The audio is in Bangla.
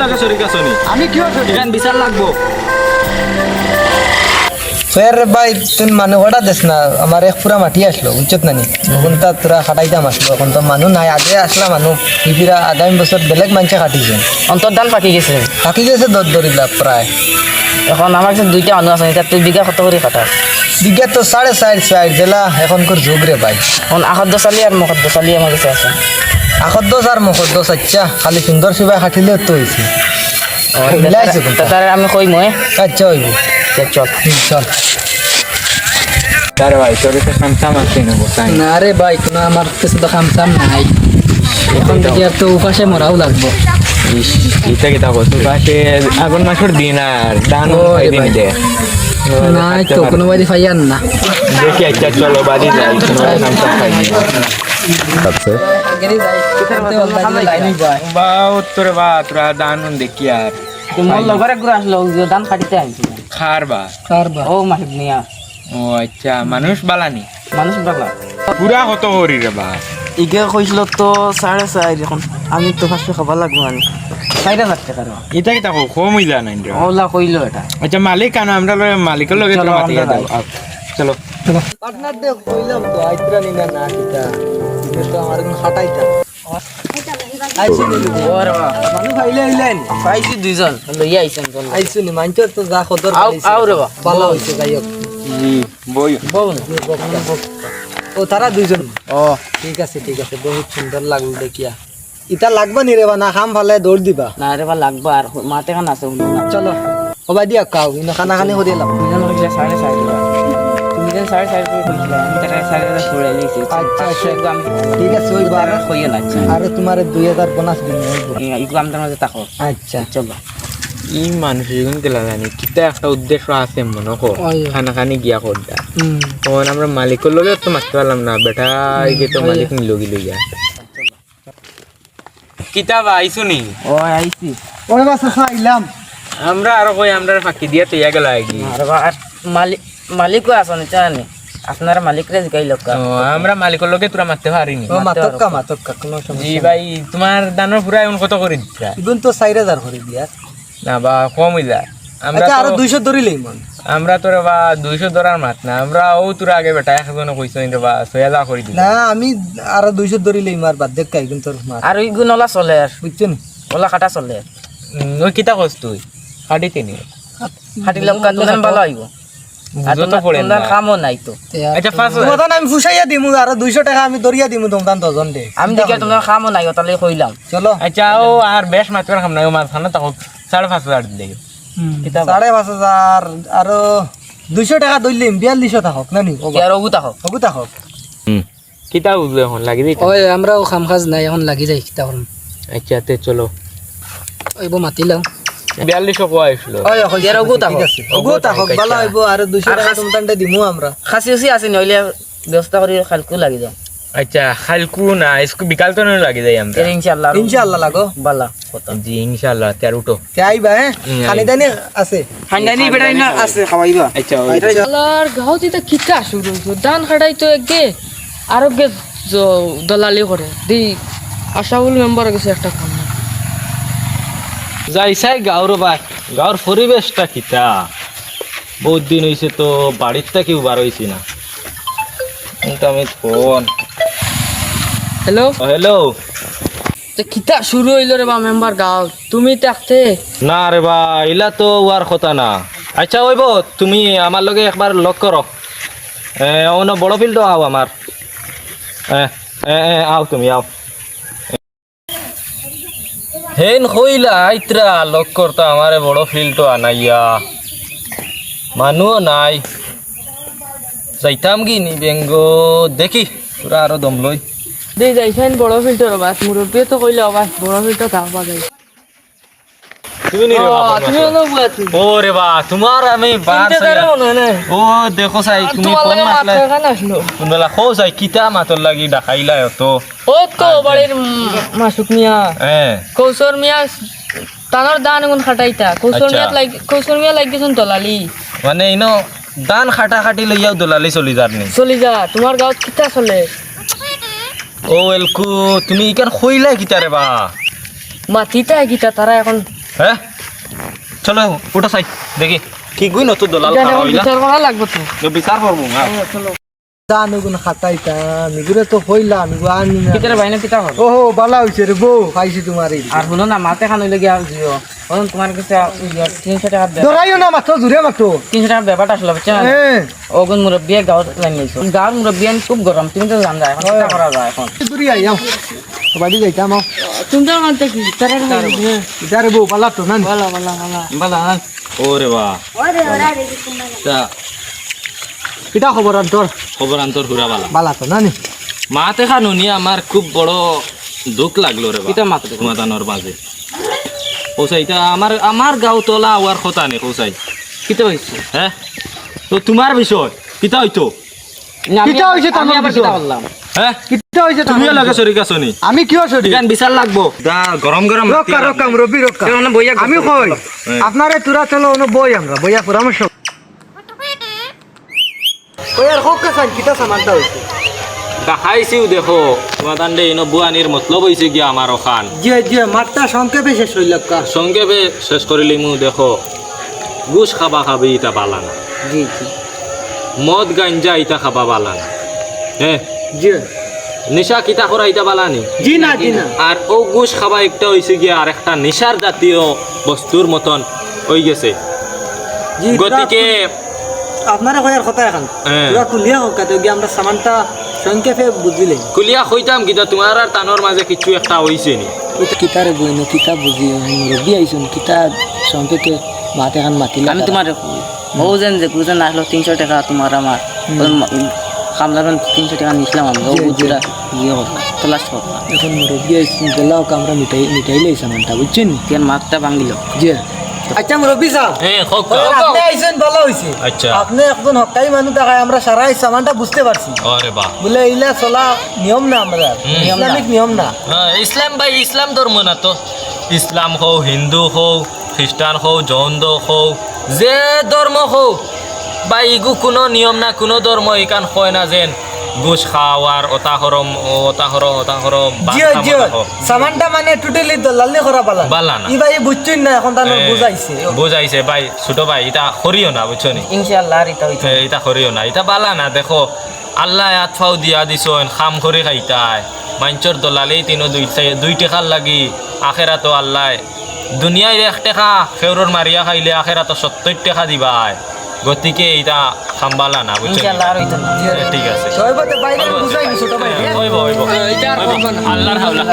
লাগে শরীর কাছনি আমি কিয় এখান বিচার লাগবো ফের ভাই তুই মানুষ হঠাৎ দেশ না আমার এক পুরা মাটি আসলো উচ্চত নানি তখন তা তোরা খাটাইতাম আসলো এখন তো মানুষ নাই আগে আসলা মানুষ ইপিরা আগামী বছর বেলেগ মানুষে কাটিছে অন্তর্ধান পাকি গেছে কাটি গেছে দর দরিলা প্রায় এখন আমার কাছে দুইটা মানুষ আছে এটা তুই বিঘা কত করে কাটা বিজ্ঞান তো 4.5 জেলা এখনকার যুগ রে ভাই এখন আখদ্দ চালি আর মখদ্দ চালি আমার কাছে আছে আখদ্দোস আর মখদ্দোস আচ্ছা খালি সুন্দর সিবাই খাটিলে তো হয়েছে মিলাইছে কোনটা তারে আমি কই মই আচ্ছা হইব চল চল আরে ভাই তোর কাছে সামসাম আছে না কোথায় না রে ভাই কোনো আমার কাছে তো খামসাম নাই এখন থেকে আর তো উপাসে মরাও লাগবো ইটা কিতা কস পাশে আগুন মাসের দিন আর দান দিন দে নাই তো কোনো বাড়ি ফাইয়ান না দেখি আচ্ছা চলো বাড়ি যাই তোমার সামসাম খাই আছে বাউ তোরে বা তোরা দান দেখি আর তোমার লগরে ঘুরে আসলো দান কাটিতে আইছি খার বা কারবা ও মাহিব নিয়া ও আচ্ছা মানুষ বালানি মানুষ বাবা পুরা কত হরি রে বা ইগে কইছিল তো 4.5 এখন আমি তো ফার্স্টে খাবার লাগবো আমি 4,000 টাকা এটা কিতা কম হই যায় না ওলা কইলো এটা আচ্ছা মালিক কেন আমরা মালিকের লগে চলো, তো মাতিয়া আমরা দাও চলো পার্টনার দে কইলাম তো আইত্রা নিনা না কিতা এটা তো আমার খাটাইতা আইছি নি ওরে বাবা মানুষ ফাইলে আইলেন পাইছি দুইজন লইয়া আইছেন চল আইছি নি মানচর তো যা খদর আও রে বাবা ভালো হইছে গায়ক জি বই বউ ও তারা দুইজন ও ঠিক আছে বহুত সুন্দর লাগলো দেখিয়া ইটা লাগবা নি রে বা না খাম ফালে দৌড় দিবা না রে বাবা লাগবা আর মাতে কান আছে শুনি না চলো ও বাই দিয়া কাও ইনো খানা খানি হরি লাভ দুইজন কইছে 4.5 তুমি যেন 4.5 করে কইছিলে আমি তাকে 4.5 করে লইছি আচ্ছা, আচ্ছা। একদম ঠিক আছে ওই বার কইয়া না আচ্ছা আরে তোমারে 2000 বোনাস দিন হইব ইগো আমাদের মাঝে তাকো আচ্ছা চলো ই মানুষ এখন গেলা জানি কিতা একটা উদ্দেশ্য আছে মনে কর ওই। খানা খানি গিয়া করদা হুম তখন আমরা মালিকের লগে তো মারতে পারলাম না বেটা এই যে তো মালিক নিল গিয়ে গিয়া কিতাব আইসু নি ও আইছি ওই বাসা খাইলাম আমরা আরো কই আমরা ফাঁকি দিয়া তো ইয়া গেল আগে আর মালিকও আসনে জানি আপনারা মালিকরে জিগাইল কা আমরা মালিকের লগে তোরা মারতে পারিনি ও মাতক্কা কোনো জি সমস্যা ভাই তোমার দানোর পুরা এমন কত করে দিচ্ছা ইগুন তো 4000 করে দিয়া না বা কম হই যায় আমরা আচ্ছা আরো তো 200 ধরিলেই মন আমরা তোরা বা 200 ধরার মাত না আমরা ও তোরা আগে বেটা একজন কইছো রে বা 6000 করে দিল না আমি আরো 200 ধরিলেই মার বাদ দেখ কাই কিন্তু মার আর ইগো নলা চলে আর বুঝছেন ওলা কাটা চলে ওই কিতা কস তুই কাটিতে নি হাটি লঙ্কা তুলেন ভালো আইব আর বুঝো তো পড়ে না তোমার কামও নাই তো আচ্ছা পাঁচ তোমার আমি ফুসাইয়া দিমু আর 200 টাকা আমি দরিয়া দিমু তোমার দজন দে আমি দেখে তোমার কামও নাই তাহলে কইলাম চলো আচ্ছা ও আর বেশ মাছ করে খাম না ও মাছ খানা তাও 5,500 দিলে কিতাব 5,500 আর 200 টাকা দইলিম 4200 থাকক না নি আর ওগুতা হোক ওগুতা হোক কিতা বুঝলে এখন লাগি দিই ওই আমরাও খামখাজ নাই এখন লাগি যাই কিতা করুম আচ্ছা তে চলো ওইব মাতিলাম 4200 কো আইছিল ওই ওই এর ওগুতা হোক ওগুতা হোক ভালো হইব আর 200 টাকা তোমার দিমু আমরা খাসি উসি আছে নইলে ব্যবস্থা করি খালকু লাগি যাও আচ্ছা খালকু না इसको বিকাল তো নয় লাগি যাই আমরা এর ইনশাআল্লাহ ইনশাআল্লাহ লাগো বালা কথা জি ইনশাআল্লাহ তের উঠো তে আইবা হ্যাঁ খালি দানি আছে খান্ডানি বেটাই না আছে খাওয়াইবা আচ্ছা আলার গাঁৱত এতিয়া কিতা শুরু হইছো ধান খাটাইতো একগে আর গে দলালি করে দি আশাউল মেম্বার গেছে একটা কাম যাইছাই গাঁৱৰ বাই গাঁৱৰ পৰিৱেশটা কিতা বহুত দিন হৈছে তো বাড়িত থাকিও বার হয়েছি না কিন্তু আমি ফোন হেল্ল' হেল্ল' কিতা শুরু হইল রে বা মেম্বার গাঁৱত তুমি থাকতে না রে বা ইলা তো ওয়ার কথা না আচ্ছা ওইব তুমি আমার লগে একবার লগ করো অন্য বড় ফিল্ড আও আমার আও তুমি আও হেন হইলা আইত্রা লগ করতো আমারে বড় ফিল্ড আনাইয়া মানুষ নাই যাইতাম কি নি বেঙ্গ দেখি তোরা আরো দম লই দেই যাইছেন বড় ফিল্টার বাস মুরব্বী তো কইলে আবার বড় ফিল্টার থাকবা যাই তুমি নি রে বাবা তুমি হলো বুয়াতি ও রে বা তোমার আমি বার ও দেখো সাই তুমি কোন মাতলা তোমরা খো সাই কিতা মাতর লাগি ডাকাইলা তো ও তো বাড়ির মাসুক মিয়া হ্যাঁ কৌশর মিয়া তানোর দান এমন খাটাইতা কৌশর মিয়া লাগিয়েছেন দলালি মানে ইনো দান খাটা খাটি লইয়াও দলালি চলি যার নি চলি যা তোমার গাঁৱত কিতা চলে ও এলকু তুমি ইকান খইলা কিতা রে বা মাতিতা কিতা তারা এখন হ্যাঁ চলো ওটা চাই দেখি কি গুই নতুন দলাল এটা খাওয়া এখন হইলা বিচার করা লাগবে তো বিচার করবো হ্যাঁ জানুগুন খাতাইতাম এগুলো তো হইলাম এগুলো আনি না কিতারে বাইনা কিতা হবে ওহো বালা হইছে রে বউ পাইছি তোমার এই আর শুনো না মাতে খান হইলে গিয়া জিও বলুন তোমার কাছে 300 টাকা ধরাইও না মাত্র জুড়ে মাত্র 300 টাকা ব্যাপারটা আসলে বুঝছেন হ্যাঁ ওগুন মুরব্বী গাঁও লাইনিয়েছো গাঁওর মুরব্বী খুব গরম তুমি তো জান যায় এখন কিতা করা যায় এখন দূরে আইয়াও বাড়ি যাইতাম তুমি তো মানতে কি তারে এটা রে বউ বালা তো না ভালো ভালো ভালো বালা ওরে বা তা কিটা খবর আর তোর খবর আন্তর হুরা বালা বালা তো না নি মাতে খানুনি আমার খুব বড় দুঃখ লাগলো রে কিতা মাতে সমাধানের মাঝে কৌসাই এটা আমার গাঁও তোলা হওয়ার কথা নেই কৌসাই কিতা হইছে হ্যাঁ তো তোমার বিষয় কিতা হইতো কিতা হইছে আমি তোমার আবার বিষয়? কিতা বললাম হ্যাঁ কিটা হইছে তুমিও লাগে শরীর আছো নি আমি কিয় সরি এখান বিচার লাগবো দা গরম গরম রক্কা রক্কা রবি রক্কা আমি কই আপনারে তুরা চলো ono বই আমরা বইয়া পরামর্শ কই আর হোক কাসান কিতা সামানটা হইছে দেখাইছিও দেখো সমাধান দে ইনো বুয়ানির মতলব হইছে গিয়া আমার ওখান জি জি মাঠটা সংক্ষেপে শেষ হইল কা সংক্ষেপে শেষ করিলি মু দেখো গুস খাবা খাবি ইটা বালা না জি জি মদ গাঞ্জা ইটা খাবা বালা না হ্যাঁ জি নিশা কিতা করা ইটা বালা নি জি না জি না আর ও গুস খাবা একটা হইছে গিয়া আর একটা নিশার জাতীয় বস্তুর মতন হই গেছে জি গতিকে আপনারা কয়ার কথা এখন হ্যাঁ। পুরা কুলিয়া হোক কাতে গিয়ে আমরা সামানটা সংক্ষেপে বুঝিলে কুলিয়া কইতাম কিতা তোমার আর তানোর মাঝে কিছু একটা হইছে নি কিতারে বইনো কিতা বুঝি মুরব্বী আইছুন কিতা সংক্ষেপে মাতে এখন মাতিলা আমি তোমার ও যে কুজন আসলো 300 টাকা তোমার আমার খামলার 300 টাকা নিছিলাম আমি ও বুঝরা ইয়ে করলাম তলাশ করলাম এখন মুরব্বী আইছুন গেলাও আমরা মিটাইলে সামানটা বুঝছেন কেন মাছটা ভাঙিল জি আচ্ছা মুরব্বী সাহেব হ্যাঁ হোক আপনি আইছেন ভালো হইছে আচ্ছা আপনি একজন হকাই মানুষ দেখায় আমরা সারা এই সামানটা বুঝতে পারছি আরে বাহ বলে এইলা চলা নিয়ম না আমরা ইসলামিক নিয়ম না ইসলাম ভাই ইসলাম ধর্ম না তো ইসলাম হোক হিন্দু হোক খ্রিস্টান হোক জৈন হোক যে ধর্ম হোক বা ইগু কোনো নিয়ম না কোনো ধর্ম এখান হয় না যেন গোস খাওয়ার অতাহরম জি জি সামানটা মানে টোটালি দলালি করা পালা বালা না। ই ভাই বুঝছেন না এখন তার বুঝাইছে বুঝাইছে ভাই ছোট ভাই এটা করিও না বুঝছো নি ইনশাআল্লাহ আর এটা হইতো এটা করিও না এটা বালা না দেখো আল্লাহ আতফাও দিয়া দিছন খাম করে খাইতায় মাঞ্চর দলালেই দুই টেকার লাগি আখেরা তো আল্লাহ দুনিয়ায় 1 টাকা ফেউরর মারিয়া খাইলে আখেরা তো 70 টাকা দিবাই গতিকে এটা খাম্বালা না বুঝছো ইনশাআল্লাহ আর হইতো না ঠিক আছে সবাই বাইরে বুঝাই ছোট ভাই হইব আল্লাহর হাওলা